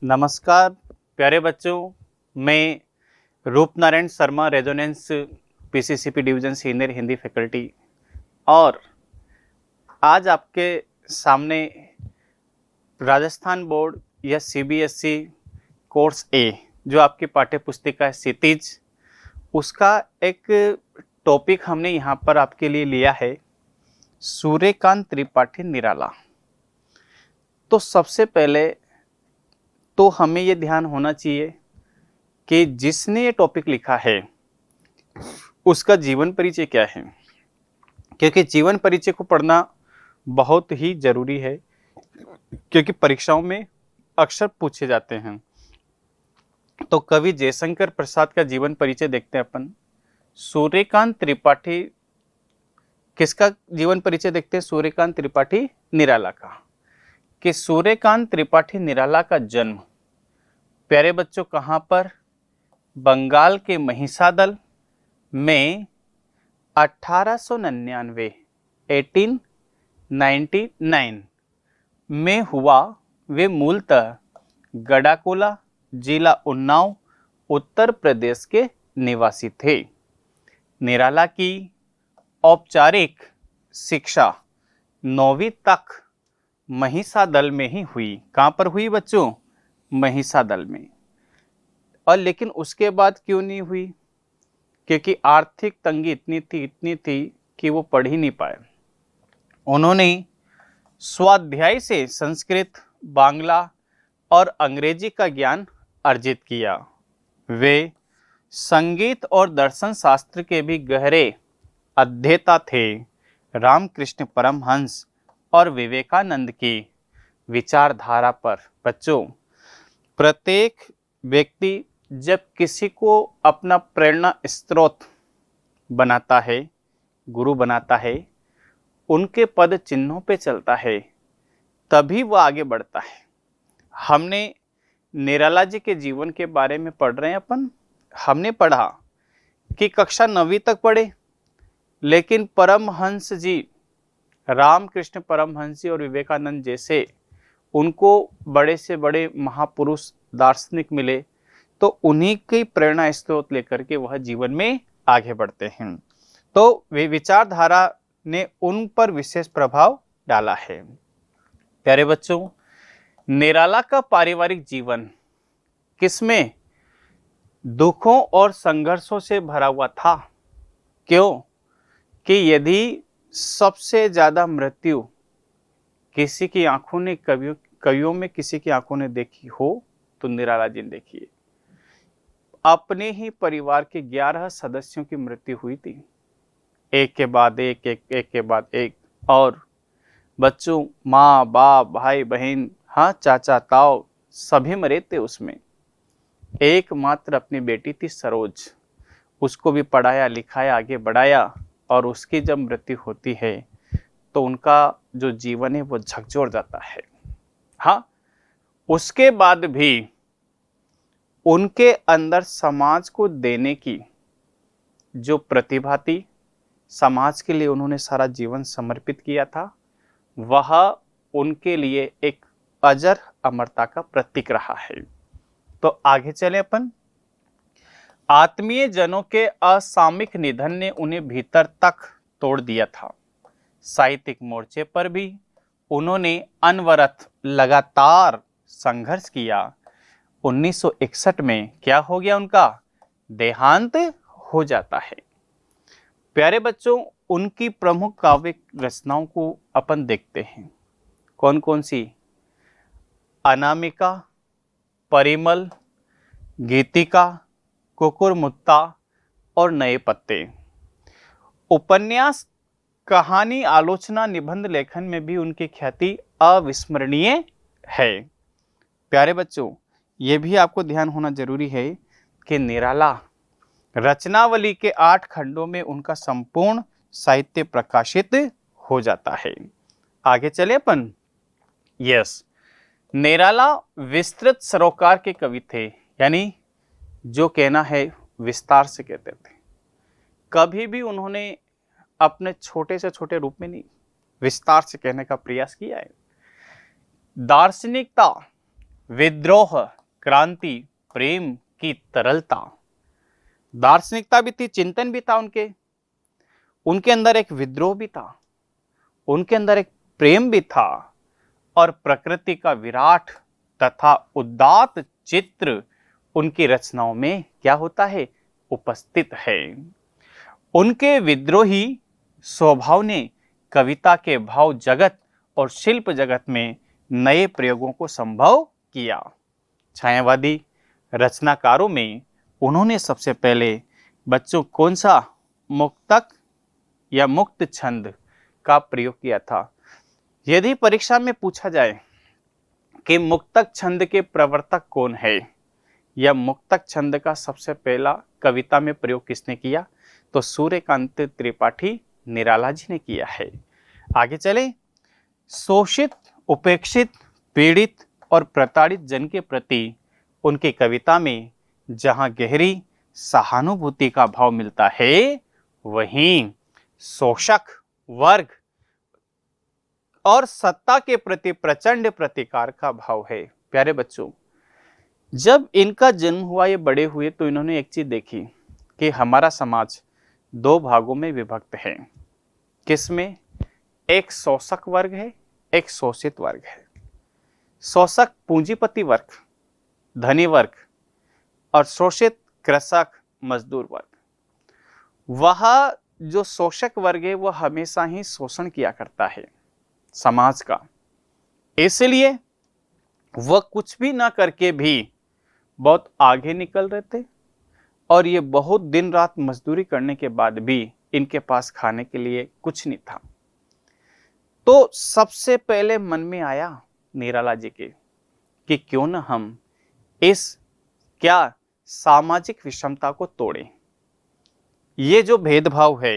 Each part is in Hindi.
नमस्कार प्यारे बच्चों, मैं Roopnarayan Sharma Resonance PCCP division senior Hindi faculty और आज आपके सामने राजस्थान बोर्ड या सीबीएसई कोर्स ए जो आपकी पाठ्य पुस्तिका है क्षितिज, उसका एक टॉपिक हमने यहाँ पर आपके लिए लिया है सूर्यकांत त्रिपाठी निराला। तो सबसे पहले तो हमें ये ध्यान होना चाहिए कि जिसने ये टॉपिक लिखा है उसका जीवन परिचय क्या है, क्योंकि जीवन परिचय को पढ़ना बहुत ही जरूरी है, क्योंकि परीक्षाओं में अक्सर पूछे जाते हैं। तो कवि जयशंकर प्रसाद का जीवन परिचय देखते हैं अपन। सूर्यकांत त्रिपाठी, किसका जीवन परिचय देखते हैं? सूर्यकांत त्रिपाठी निराला का। कि सूर्यकांत त्रिपाठी निराला का जन्म प्यारे बच्चों कहाँ पर? बंगाल के महिसादल में 1899 में हुआ। वे मूलतः गडाकोला, जिला उन्नाव, उत्तर प्रदेश के निवासी थे। निराला की औपचारिक शिक्षा 9वीं तक महिसादल में ही हुई। कहाँ पर हुई बच्चों? महिसादल में। और लेकिन उसके बाद क्यों नहीं हुई? क्योंकि आर्थिक तंगी इतनी थी कि वो पढ़ ही नहीं पाए। उन्होंने स्वाध्याय से संस्कृत, बांग्ला और अंग्रेजी का ज्ञान अर्जित किया। वे संगीत और दर्शन शास्त्र के भी गहरे अध्येता थे। रामकृष्ण परमहंस और विवेकानंद की विचारधारा पर बच्चों, प्रत्येक व्यक्ति जब किसी को अपना प्रेरणा स्रोत बनाता है, गुरु बनाता है, उनके पद चिन्हों पे चलता है, तभी वह आगे बढ़ता है। हमने निराला जी के जीवन के बारे में पढ़ रहे हैं अपन। हमने पढ़ा कि कक्षा 9वीं तक पढ़े, लेकिन परमहंस जी, रामकृष्ण परमहंस जी और विवेकानंद जैसे उनको बड़े से बड़े महापुरुष दार्शनिक मिले, तो उन्हीं की प्रेरणा स्रोत लेकर के वह जीवन में आगे बढ़ते हैं। तो वे विचारधारा ने उन पर विशेष प्रभाव डाला है। प्यारे बच्चों, निराला का पारिवारिक जीवन किसमें दुखों और संघर्षों से भरा हुआ था। क्यों? कि यदि सबसे ज्यादा मृत्यु किसी की आंखों ने कवियों में किसी की आंखों ने देखी हो तो निराला जी ने देखी है। अपने ही परिवार के 11 सदस्यों की मृत्यु हुई थी, एक के बाद एक के बाद एक। और बच्चों, माँ बाप, भाई बहन, हाँ चाचा ताऊ, सभी मरे थे उसमें। एकमात्र अपनी बेटी थी सरोज, उसको भी पढ़ाया लिखाया आगे बढ़ाया, और उसकी जब मृत्यु होती है तो उनका जो जीवन है वो झकझोर जाता है। हाँ, उसके बाद भी उनके अंदर समाज को देने की जो प्रतिभा थी, समाज के लिए उन्होंने सारा जीवन समर्पित किया था, वह उनके लिए एक अजर अमरता का प्रतीक रहा है। तो आगे चले अपन। आत्मीय जनों के असामयिक निधन ने उन्हें भीतर तक तोड़ दिया था। साहित्यिक मोर्चे पर भी उन्होंने अनवरत लगातार संघर्ष किया। 1961 में क्या हो गया? उनका देहांत हो जाता है। प्यारे बच्चों, उनकी प्रमुख काव्य रचनाओं को अपन देखते हैं। कौन कौन सी? अनामिका, परिमल, गीतिका, कुकुरमुत्ता और नए पत्ते। उपन्यास, कहानी, आलोचना, निबंध लेखन में भी उनकी ख्याति अविस्मरणीय है। प्यारे बच्चों, ये भी आपको ध्यान होना जरूरी है कि निराला रचनावली के 8 खंडों में उनका संपूर्ण साहित्य प्रकाशित हो जाता है। आगे चले अपन। यस, निराला विस्तृत सरोकार के कवि थे, यानी जो कहना है विस्तार से कहते थे। कभी भी उन्होंने अपने छोटे से छोटे रूप में नहीं, विस्तार से कहने का प्रयास किया है। दार्शनिकता, विद्रोह, क्रांति, प्रेम की तरलता। दार्शनिकता भी थी, चिंतन भी था उनके अंदर एक विद्रोह भी था, उनके अंदर एक प्रेम भी था, और प्रकृति का विराट तथा उदात्त चित्र उनकी रचनाओं में क्या होता है, उपस्थित है। उनके विद्रोही स्वभाव ने कविता के भाव जगत और शिल्प जगत में नए प्रयोगों को संभव किया। छायावादी रचनाकारों में उन्होंने सबसे पहले बच्चों कौन सा मुक्तक या मुक्त छंद का प्रयोग किया था। यदि परीक्षा में पूछा जाए कि मुक्तक छंद के प्रवर्तक कौन है या मुक्तक छंद का सबसे पहला कविता में प्रयोग किसने किया, तो सूर्यकांत त्रिपाठी निराला जी ने किया है। आगे चले। शोषित, उपेक्षित, पीड़ित और प्रताड़ित जन के प्रति उनकी कविता में जहां गहरी सहानुभूति का भाव मिलता है, वहीं शोषक वर्ग और सत्ता के प्रति प्रचंड प्रतिकार का भाव है। प्यारे बच्चों, जब इनका जन्म हुआ, ये बड़े हुए, तो इन्होंने एक चीज देखी कि हमारा समाज दो भागों में विभक्त है। किसमें? एक शोषक वर्ग है, एक शोषित वर्ग है। शोषक पूंजीपति वर्ग, धनी वर्ग, और शोषित कृषक, मजदूर वर्ग। वह जो शोषक वर्ग है वह हमेशा ही शोषण किया करता है समाज का, इसलिए वह कुछ भी ना करके भी बहुत आगे निकल रहे थे, और ये बहुत दिन रात मजदूरी करने के बाद भी इनके पास खाने के लिए कुछ नहीं था। तो सबसे पहले मन में आया निराला जी के कि क्यों ना हम इस क्या सामाजिक विषमता को तोड़ें। ये जो भेदभाव है,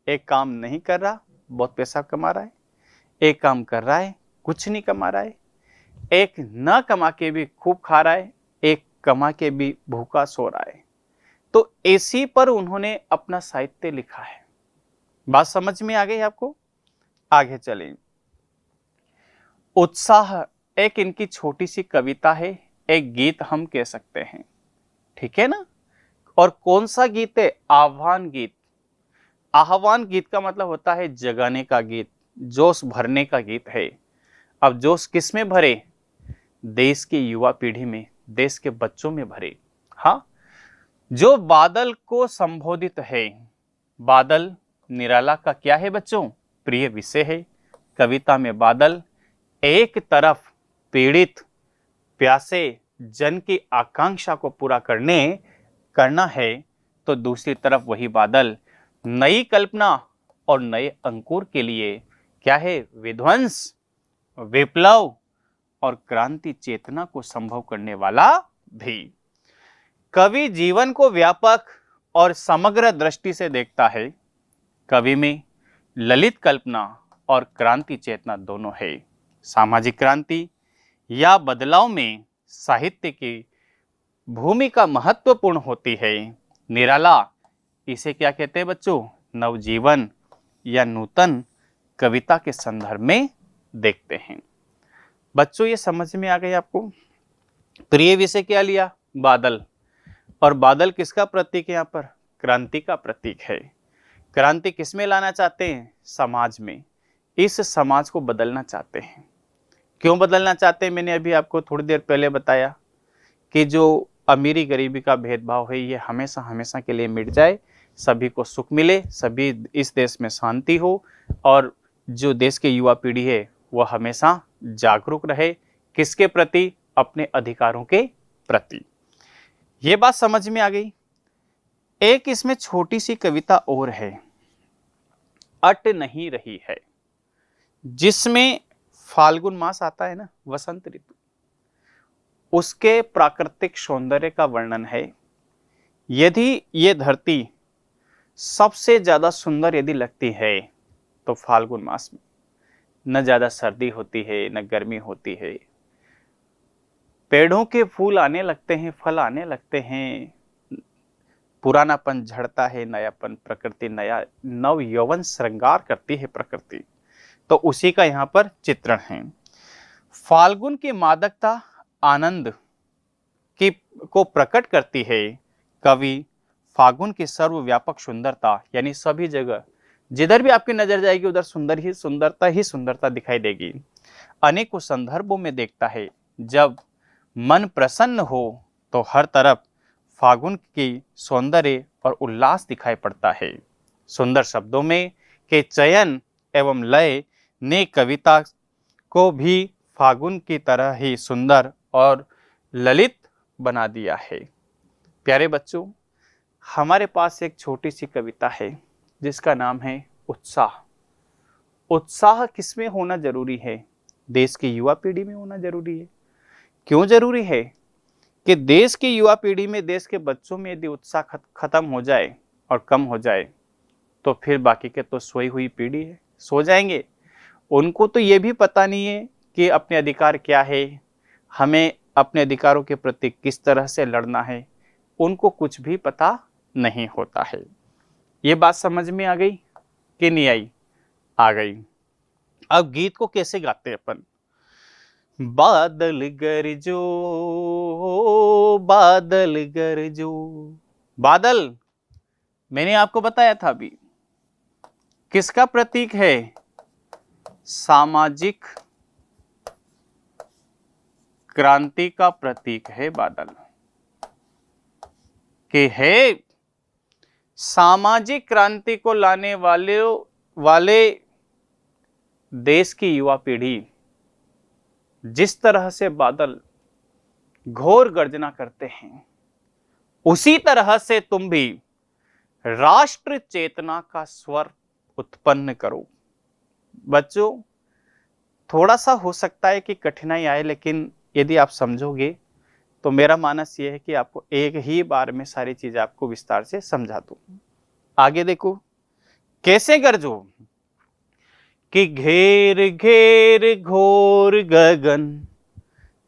एक काम नहीं कर रहा बहुत पैसा कमा रहा है, एक काम कर रहा है कुछ नहीं कमा रहा है, एक न कमा के भी खूब खा रहा है, एक कमा के भी भूखा सो रहा है। तो इसी पर उन्होंने अपना साहित्य लिखा है। बात समझ में आ गई आपको? आगे चलें। उत्साह एक इनकी छोटी सी कविता है, एक गीत हम कह सकते हैं, ठीक है ना। और कौन सा गीत है? आह्वान गीत। आह्वान गीत का मतलब होता है जगाने का गीत, जोश भरने का गीत है। अब जोश किस में भरे? देश की युवा पीढ़ी में, देश के बच्चों में भरे। हाँ, जो बादल को संबोधित है। बादल निराला का क्या है बच्चों? प्रिय विषय है। कविता में बादल एक तरफ पीड़ित प्यासे जन की आकांक्षा को पूरा करना है, तो दूसरी तरफ वही बादल नई कल्पना और नए अंकुर के लिए क्या है? विध्वंस, विप्लव और क्रांति चेतना को संभव करने वाला भी। कवि जीवन को व्यापक और समग्र दृष्टि से देखता है। कवि में ललित कल्पना और क्रांति चेतना दोनों है। सामाजिक क्रांति या बदलाव में साहित्य की भूमिका महत्वपूर्ण होती है। निराला इसे क्या कहते हैं बच्चों? नवजीवन या नूतन कविता के संदर्भ में देखते हैं। बच्चों, ये समझ में आ गई आपको? प्रिय विषय क्या लिया? बादल। और बादल किसका प्रतीक है? यहाँ पर क्रांति का प्रतीक है। क्रांति किसमें लाना चाहते हैं? समाज में। इस समाज को बदलना चाहते हैं। क्यों बदलना चाहते हैं? मैंने अभी आपको थोड़ी देर पहले बताया कि जो अमीरी गरीबी का भेदभाव है ये हमेशा हमेशा के लिए मिट जाए, सभी को सुख मिले, सभी इस देश में शांति हो, और जो देश की युवा पीढ़ी है वह हमेशा जागरूक रहे। किसके प्रति? अपने अधिकारों के प्रति। ये बात समझ में आ गई। एक इसमें छोटी सी कविता और है, अट नहीं रही है, जिसमें फाल्गुन मास आता है ना, वसंत ऋतु, उसके प्राकृतिक सौंदर्य का वर्णन है। यदि ये धरती सबसे ज्यादा सुंदर यदि लगती है तो फाल्गुन मास में न ज्यादा सर्दी होती है न गर्मी होती है, पेड़ों के फूल आने लगते हैं, फल आने लगते हैं, पुरानापन झड़ता है, नयापन, प्रकृति नया नव यौवन श्रृंगार करती है प्रकृति। तो उसी का यहाँ पर चित्रण है। फाल्गुन की मादकता आनंद की को प्रकट करती है। कवि फागुन की सर्वव्यापक सुंदरता, यानी सभी जगह जिधर भी आपकी नजर जाएगी उधर ही सुंदरता दिखाई देगी, अनेकों संदर्भों में देखता है। जब मन प्रसन्न हो तो हर तरफ फागुन की सौंदर्य और उल्लास दिखाई पड़ता है। सुंदर शब्दों में के चयन एवं लय ने कविता को भी फागुन की तरह ही सुंदर और ललित बना दिया है। प्यारे बच्चों, हमारे पास एक छोटी सी कविता है जिसका नाम है उत्साह। उत्साह किसमें होना जरूरी है? देश की युवा पीढ़ी में होना जरूरी है। क्यों जरूरी है? कि देश की युवा पीढ़ी में, देश के बच्चों में यदि उत्साह खत्म हो जाए और कम हो जाए तो फिर बाकी के तो सोई हुई पीढ़ी है, सो जाएंगे। उनको तो ये भी पता नहीं है कि अपने अधिकार क्या है, हमें अपने अधिकारों के प्रति किस तरह से लड़ना है, उनको कुछ भी पता नहीं होता है। ये बात समझ में आ गई कि नहीं आई? आ गई। अब गीत को कैसे गाते हैं अपन? बादल गरजो, बादल गरजो। बादल मैंने आपको बताया था अभी, किसका प्रतीक है? सामाजिक क्रांति का प्रतीक है बादल। कि है सामाजिक क्रांति को लाने वाले देश की युवा पीढ़ी जिस तरह से बादल घोर गर्जना करते हैं, उसी तरह से तुम भी राष्ट्र चेतना का स्वर उत्पन्न करो। बच्चों, थोड़ा सा हो सकता है कि कठिनाई आए, लेकिन यदि आप समझोगे तो मेरा मानस ये है कि आपको एक ही बार में सारी चीजें आपको विस्तार से समझा दूं। आगे देखो कैसे गरजो। कि घेर घेर घोर गगन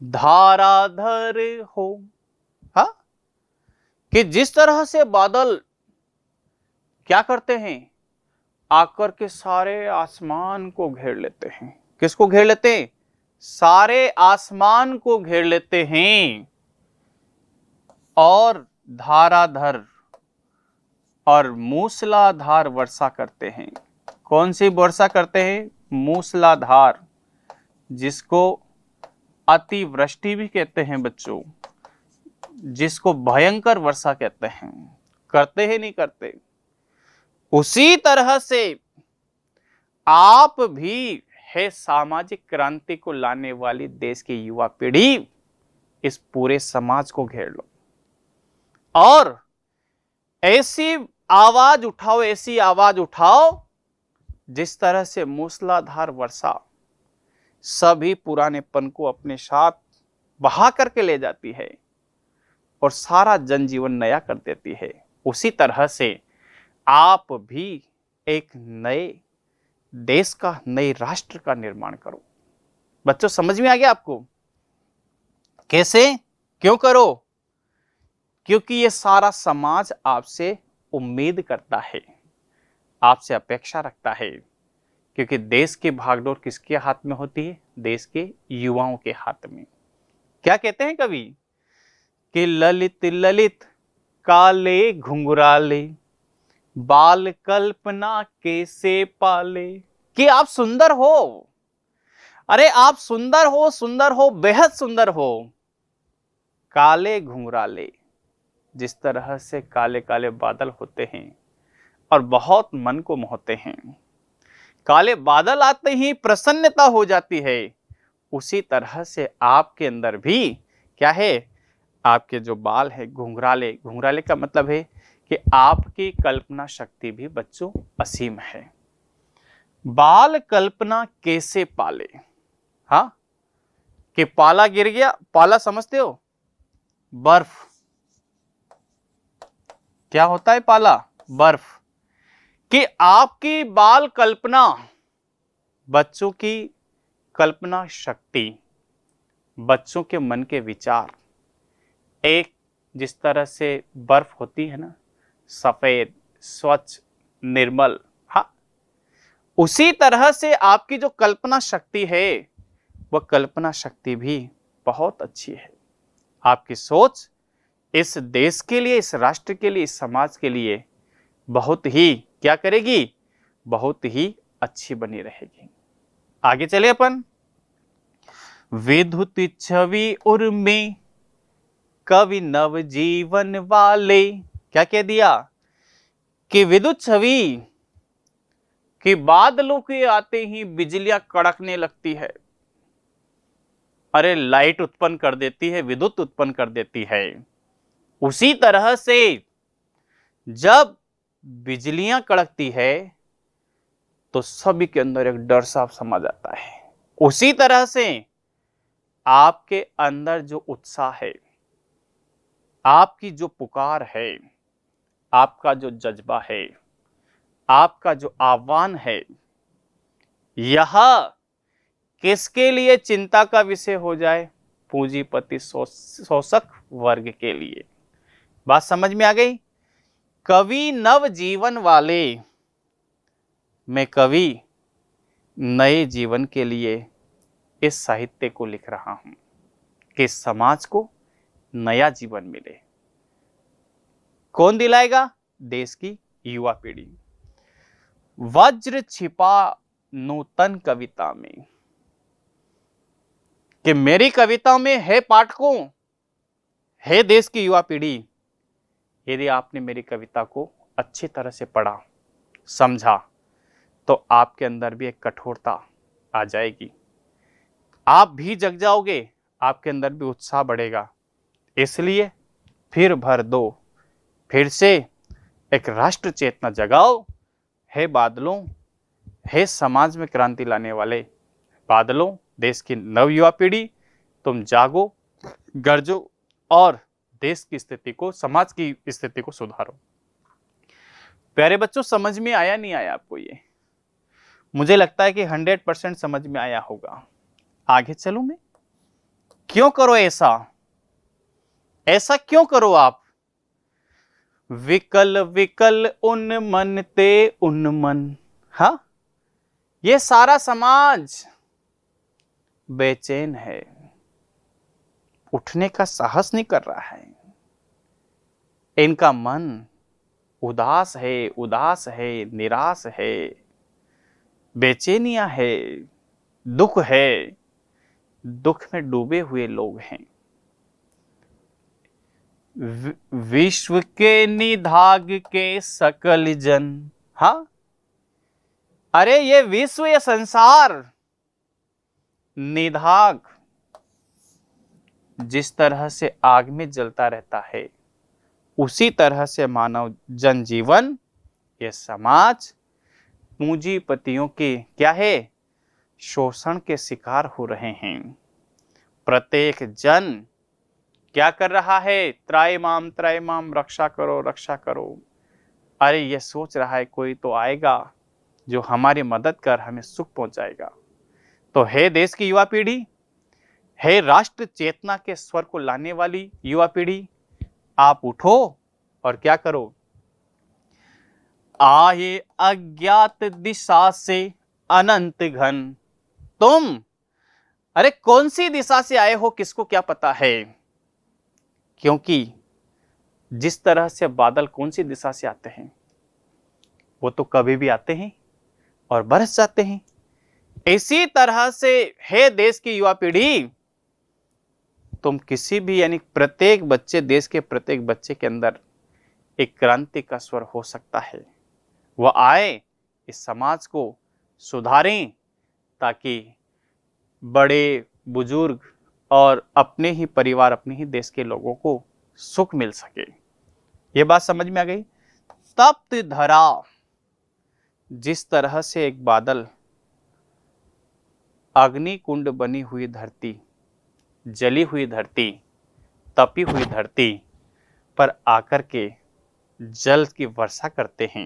धाराधर हो। हा? कि जिस तरह से बादल क्या करते हैं, आकर के सारे आसमान को घेर लेते हैं। किसको घेर लेते हैं? सारे आसमान को घेर लेते हैं और धाराधर और मूसलाधार वर्षा करते हैं। कौन सी वर्षा करते हैं? मूसलाधार, जिसको अतिवृष्टि भी कहते हैं बच्चों, जिसको भयंकर वर्षा कहते हैं। करते हैं नहीं करते? उसी तरह से आप भी है सामाजिक क्रांति को लाने वाली देश की युवा पीढ़ी। इस पूरे समाज को घेर लो और ऐसी आवाज उठाओ, ऐसी आवाज उठाओ जिस तरह से मूसलाधार वर्षा सभी पुरानेपन को अपने साथ बहा करके ले जाती है और सारा जनजीवन नया कर देती है। उसी तरह से आप भी एक नए देश का, नए राष्ट्र का निर्माण करो। बच्चों, समझ में आ गया आपको? कैसे, क्यों करो? क्योंकि ये सारा समाज आपसे उम्मीद करता है, आपसे अपेक्षा रखता है। क्योंकि देश की भागदौड़ किसके हाथ में होती है? देश के युवाओं के हाथ में। क्या कहते हैं कवि? कि ललित ललित काले घुंघराले बाल कल्पना कैसे पाले। कि आप सुंदर हो, अरे आप सुंदर हो, बेहद सुंदर हो। काले घुंघराले, जिस तरह से काले काले बादल होते हैं और बहुत मन को मोहते हैं, काले बादल आते ही प्रसन्नता हो जाती है, उसी तरह से आपके अंदर भी क्या है? आपके जो बाल है घुंघराले, घुंघराले का मतलब है कि आपकी कल्पना शक्ति भी बच्चों असीम है। बाल कल्पना कैसे पाले। हाँ, कि पाला गिर गया, पाला समझते हो? बर्फ। क्या होता है पाला? बर्फ। कि आपकी बाल कल्पना, बच्चों की कल्पना शक्ति, बच्चों के मन के विचार एक जिस तरह से बर्फ होती है ना, सफेद, स्वच्छ, निर्मल, हाँ, उसी तरह से आपकी जो कल्पना शक्ति है वह कल्पना शक्ति भी बहुत अच्छी है। आपकी सोच इस देश के लिए, इस राष्ट्र के लिए, इस समाज के लिए बहुत ही क्या करेगी, बहुत ही अच्छी बनी रहेगी। आगे चले अपन। विद्युत छवि उर्मी कवि नव जीवन वाले, क्या कह दिया कि विद्युत छवि कि बादलों के आते ही बिजलियां कड़कने लगती है। अरे लाइट उत्पन्न कर देती है, विद्युत उत्पन्न कर देती है। उसी तरह से जब बिजलियां कड़कती है तो सभी के अंदर एक डर सा समा जाता है। उसी तरह से आपके अंदर जो उत्साह है, आपकी जो पुकार है, आपका जो जज्बा है, आपका जो आह्वान है, यह किसके लिए चिंता का विषय हो जाए? पूंजीपति शोषक वर्ग के लिए। बात समझ में आ गई? कवि नव जीवन वाले, मैं कवि नए जीवन के लिए इस साहित्य को लिख रहा हूं कि समाज को नया जीवन मिले। कौन दिलाएगा? देश की युवा पीढ़ी। वज्र छिपा नूतन कविता में, कि मेरी कविता में है पाठकों, है देश की युवा पीढ़ी, यदि आपने मेरी कविता को अच्छी तरह से पढ़ा, समझा, तो आपके अंदर भी एक कठोरता आ जाएगी। आप भी जग जाओगे, आपके अंदर भी उत्साह बढ़ेगा। इसलिए फिर भर दो, फिर से एक राष्ट्र चेतना जगाओ। हे बादलों, हे समाज में क्रांति लाने वाले बादलों, देश की नव युवा पीढ़ी, तुम जागो, गरजो और देश की स्थिति को, समाज की स्थिति को सुधारो। प्यारे बच्चों, समझ में आया नहीं आया आपको? ये मुझे लगता है कि 100% समझ में आया होगा। आगे चलूं मैं? क्यों करो ऐसा? ऐसा क्यों करो आप? विकल विकल उन मन ते उन मन, हा? ये सारा समाज बेचैन है, उठने का साहस नहीं कर रहा है। इनका मन उदास है, उदास है, निराश है, बेचैनियां है, दुख है, दुख में डूबे हुए लोग हैं। विश्व के निधाग के सकल जन, हा? अरे ये विश्व, ये संसार निधाग जिस तरह से आग में जलता रहता है, उसी तरह से मानव जनजीवन, ये समाज पूंजीपतियों के क्या है, शोषण के शिकार हो रहे हैं। प्रत्येक जन क्या कर रहा है? त्रायमाम रक्षा करो, रक्षा करो। अरे ये सोच रहा है कोई तो आएगा जो हमारी मदद कर हमें सुख पहुंचाएगा। तो हे देश की युवा पीढ़ी, हे राष्ट्र चेतना के स्वर को लाने वाली युवा पीढ़ी, आप उठो और क्या करो? आए अज्ञात दिशा से अनंत घन। तुम, अरे कौन सी दिशा से आए हो, किसको क्या पता है? क्योंकि जिस तरह से बादल कौन सी दिशा से आते हैं, वो तो कभी भी आते हैं और बरस जाते हैं। इसी तरह से हे देश की युवा पीढ़ी, तुम किसी भी, यानी प्रत्येक बच्चे, देश के प्रत्येक बच्चे के अंदर एक क्रांति का स्वर हो सकता है। वह आए, इस समाज को सुधारें, ताकि बड़े बुजुर्ग और अपने ही परिवार, अपने ही देश के लोगों को सुख मिल सके। ये बात समझ में आ गई? तप्त धरा, जिस तरह से एक बादल अग्नि कुंड बनी हुई धरती, जली हुई धरती, तपी हुई धरती पर आकर के जल की वर्षा करते हैं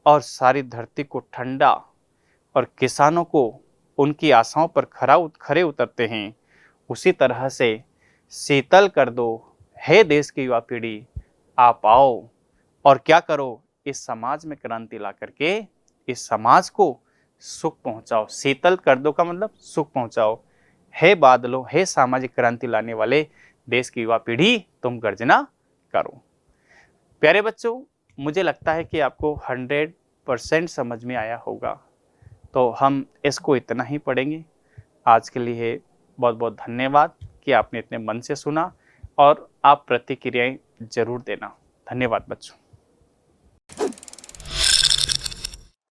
और सारी धरती को ठंडा और किसानों को उनकी आशाओं पर खरे उतरते हैं, उसी तरह से शीतल कर दो। हे देश की युवा पीढ़ी, आप आओ और क्या करो? इस समाज में क्रांति ला करके इस समाज को सुख पहुंचाओ। शीतल कर दो का मतलब सुख पहुंचाओ। हे बादलों, हे सामाजिक क्रांति लाने वाले देश की युवा पीढ़ी, तुम गर्जना करो। प्यारे बच्चों, मुझे लगता है कि आपको 100% समझ में आया होगा। तो हम इसको इतना ही पढ़ेंगे। आज के लिए बहुत बहुत धन्यवाद कि आपने इतने मन से सुना, और आप प्रतिक्रियाएं जरूर देना। धन्यवाद बच्चों।